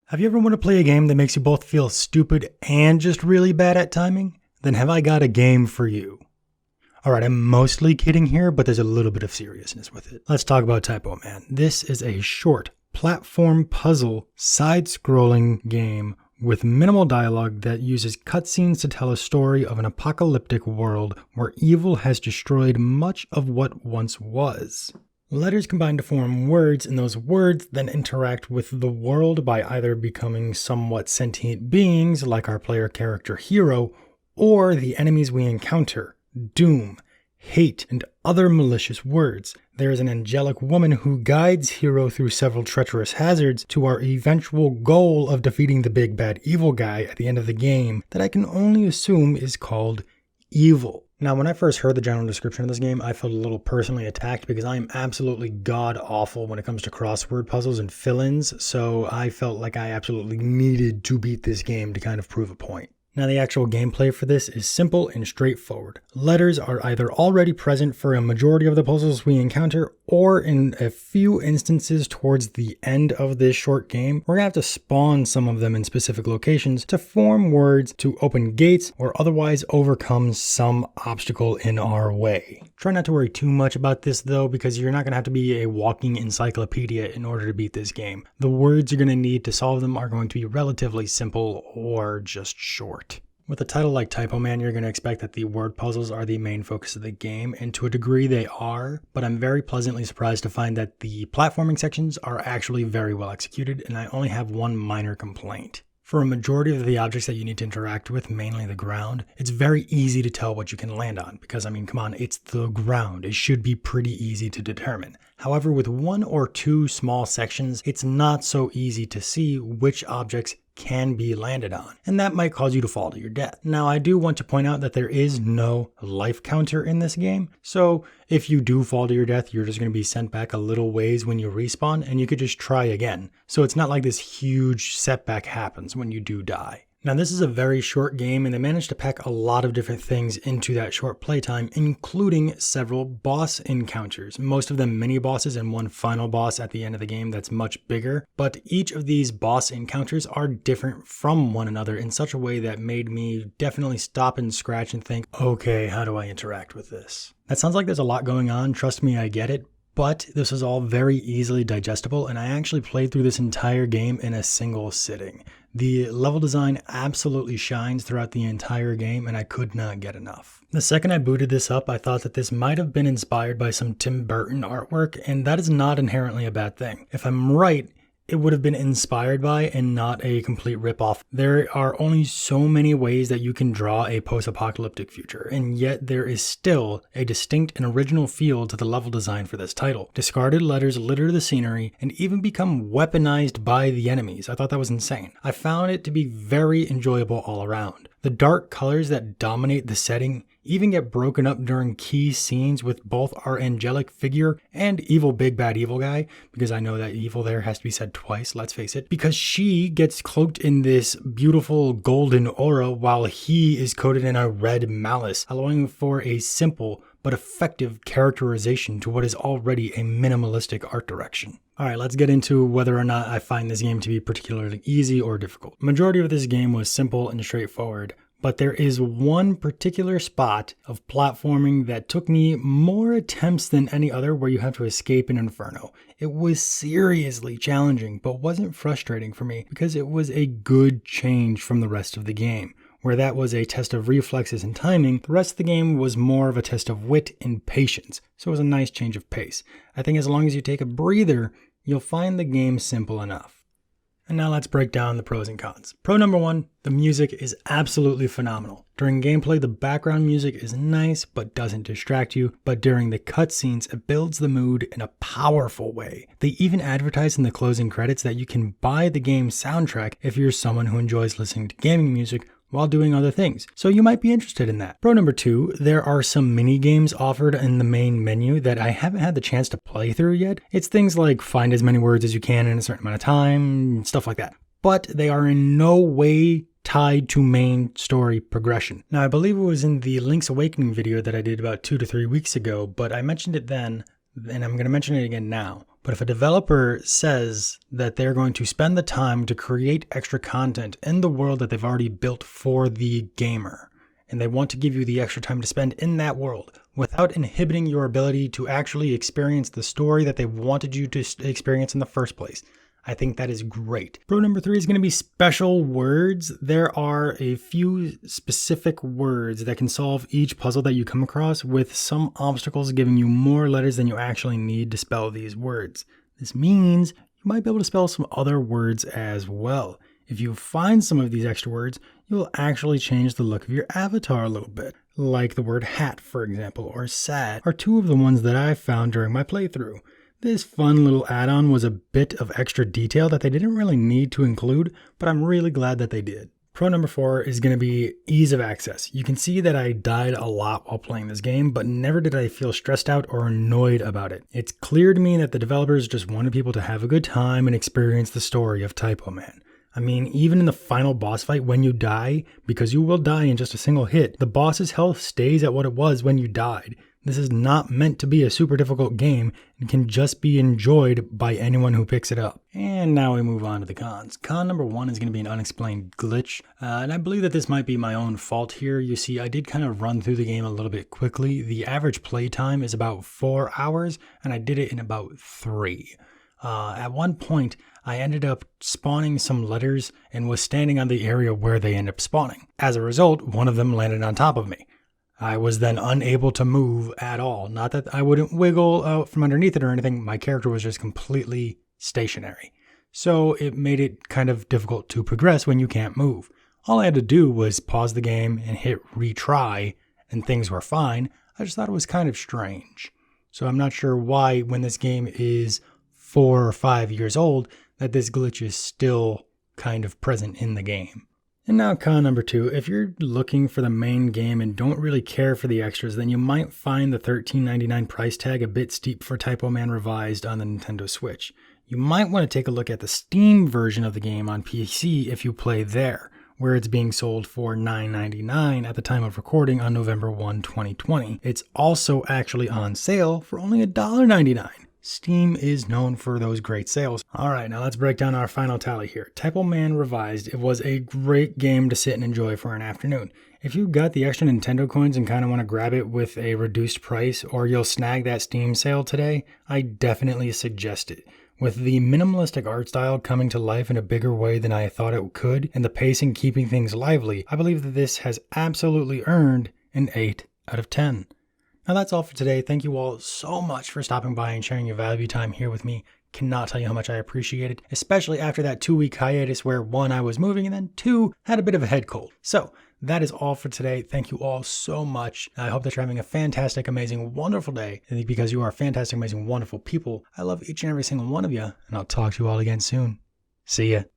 Have you ever wanted to play a game that makes you both feel stupid and just really bad at timing? Then have I got a game for you. Alright, I'm mostly kidding here, but there's a little bit of seriousness with it. Let's talk about Typoman. This is a short platform puzzle side-scrolling game with minimal dialogue that uses cutscenes to tell a story of an apocalyptic world where evil has destroyed much of what once was. Letters combine to form words, and those words then interact with the world by either becoming somewhat sentient beings, like our player character Hero, or the enemies we encounter, doom, hate, and other malicious words. There is an angelic woman who guides Hero through several treacherous hazards to our eventual goal of defeating the big bad evil guy at the end of the game that I can only assume is called evil. Now, when I first heard the general description of this game, I felt a little personally attacked because I am absolutely god-awful when it comes to crossword puzzles and fill-ins, so I felt like I absolutely needed to beat this game to kind of prove a point. Now, the actual gameplay for this is simple and straightforward. Letters are either already present for a majority of the puzzles we encounter, or in a few instances towards the end of this short game, we're going to have to spawn some of them in specific locations to form words to open gates or otherwise overcome some obstacle in our way. Try not to worry too much about this though, because you're not going to have to be a walking encyclopedia in order to beat this game. The words you're going to need to solve them are going to be relatively simple or just short. With a title like Typoman, you're going to expect that the word puzzles are the main focus of the game, and to a degree they are, but I'm very pleasantly surprised to find that the platforming sections are actually very well executed, and I only have one minor complaint. For a majority of the objects that you need to interact with, mainly the ground, it's very easy to tell what you can land on, because I mean, come on, it's the ground. It should be pretty easy to determine. However, with one or two small sections, it's not so easy to see which objects can be landed on, and that might cause you to fall to your death. Now, I do want to point out that there is no life counter in this game, so if you do fall to your death, you're just going to be sent back a little ways when you respawn, and you could just try again. So it's not like this huge setback happens when you do die. Now, this is a very short game, and they managed to pack a lot of different things into that short playtime, including several boss encounters, most of them mini bosses and one final boss at the end of the game that's much bigger. But each of these boss encounters are different from one another in such a way that made me definitely stop and scratch and think, okay, how do I interact with this? That sounds like there's a lot going on, trust me, I get it. But this is all very easily digestible, and I actually played through this entire game in a single sitting. The level design absolutely shines throughout the entire game, and I could not get enough. The second I booted this up, I thought that this might have been inspired by some Tim Burton artwork, and that is not inherently a bad thing. If I'm right, it would have been inspired by and not a complete ripoff. There are only so many ways that you can draw a post-apocalyptic future, and yet there is still a distinct and original feel to the level design for this title. Discarded letters litter the scenery and even become weaponized by the enemies. I thought that was insane. I found it to be very enjoyable all around. The dark colors that dominate the setting even get broken up during key scenes with both our angelic figure and evil big bad evil guy, because I know that evil there has to be said twice, let's face it, because she gets cloaked in this beautiful golden aura while he is coated in a red malice, allowing for a simple but effective characterization to what is already a minimalistic art direction. Alright, let's get into whether or not I find this game to be particularly easy or difficult. Majority of this game was simple and straightforward, but there is one particular spot of platforming that took me more attempts than any other where you have to escape an inferno. It was seriously challenging, but wasn't frustrating for me because it was a good change from the rest of the game. Where that was a test of reflexes and timing, the rest of the game was more of a test of wit and patience, so it was a nice change of pace. I think as long as you take a breather, you'll find the game simple enough. And now let's break down the pros and cons. Pro number one, the music is absolutely phenomenal. During gameplay, the background music is nice but doesn't distract you, but during the cutscenes, it builds the mood in a powerful way. They even advertise in the closing credits that you can buy the game's soundtrack if you're someone who enjoys listening to gaming music while doing other things, so you might be interested in that. Pro number two, there are some mini games offered in the main menu that I haven't had the chance to play through yet. It's things like find as many words as you can in a certain amount of time, stuff like that. But they are in no way tied to main story progression. Now, I believe it was in the Link's Awakening video that I did about 2 to 3 weeks ago, but I mentioned it then, and I'm going to mention it again now. But if a developer says that they're going to spend the time to create extra content in the world that they've already built for the gamer, and they want to give you the extra time to spend in that world without inhibiting your ability to actually experience the story that they wanted you to experience in the first place, I think that is great. Pro number 3 is going to be special words. There are a few specific words that can solve each puzzle that you come across, with some obstacles giving you more letters than you actually need to spell these words. This means you might be able to spell some other words as well. If you find some of these extra words, you'll actually change the look of your avatar a little bit. Like the word hat, for example, or sad, are two of the ones that I found during my playthrough. This fun little add-on was a bit of extra detail that they didn't really need to include, but I'm really glad that they did. Pro number 4 is going to be ease of access. You can see that I died a lot while playing this game, but never did I feel stressed out or annoyed about it. It's clear to me that the developers just wanted people to have a good time and experience the story of Typoman. I mean, even in the final boss fight, when you die, because you will die in just a single hit, the boss's health stays at what it was when you died. This is not meant to be a super difficult game and can just be enjoyed by anyone who picks it up. And now we move on to the cons. Con number 1 is going to be an unexplained glitch. And I believe that this might be my own fault here. You see, I did kind of run through the game a little bit quickly. The average play time is about 4 hours, and I did it in about 3. At one point, I ended up spawning some letters and was standing on the area where they end up spawning. As a result, one of them landed on top of me. I was then unable to move at all. Not that I wouldn't wiggle out from underneath it or anything. My character was just completely stationary. So it made it kind of difficult to progress when you can't move. All I had to do was pause the game and hit retry, and things were fine. I just thought it was kind of strange. So I'm not sure why, when this game is 4 or 5 years old, that this glitch is still kind of present in the game. And now con number 2, if you're looking for the main game and don't really care for the extras, then you might find the $13.99 price tag a bit steep for Typoman Revised on the Nintendo Switch. You might want to take a look at the Steam version of the game on PC if you play there, where it's being sold for $9.99 at the time of recording on November 1, 2020. It's also actually on sale for only $1.99. Steam is known for those great sales. Alright, now let's break down our final tally here. Typoman Revised, it was a great game to sit and enjoy for an afternoon. If you got the extra Nintendo coins and kind of want to grab it with a reduced price, or you'll snag that Steam sale today, I definitely suggest it. With the minimalistic art style coming to life in a bigger way than I thought it could, and the pacing keeping things lively, I believe that this has absolutely earned an 8 out of 10. Now that's all for today. Thank you all so much for stopping by and sharing your valuable time here with me. Cannot tell you how much I appreciate it, especially after that 2-week hiatus where 1, I was moving, and then 2, had a bit of a head cold. So that is all for today. Thank you all so much. I hope that you're having a fantastic, amazing, wonderful day. And because you are fantastic, amazing, wonderful people, I love each and every single one of you, and I'll talk to you all again soon. See ya.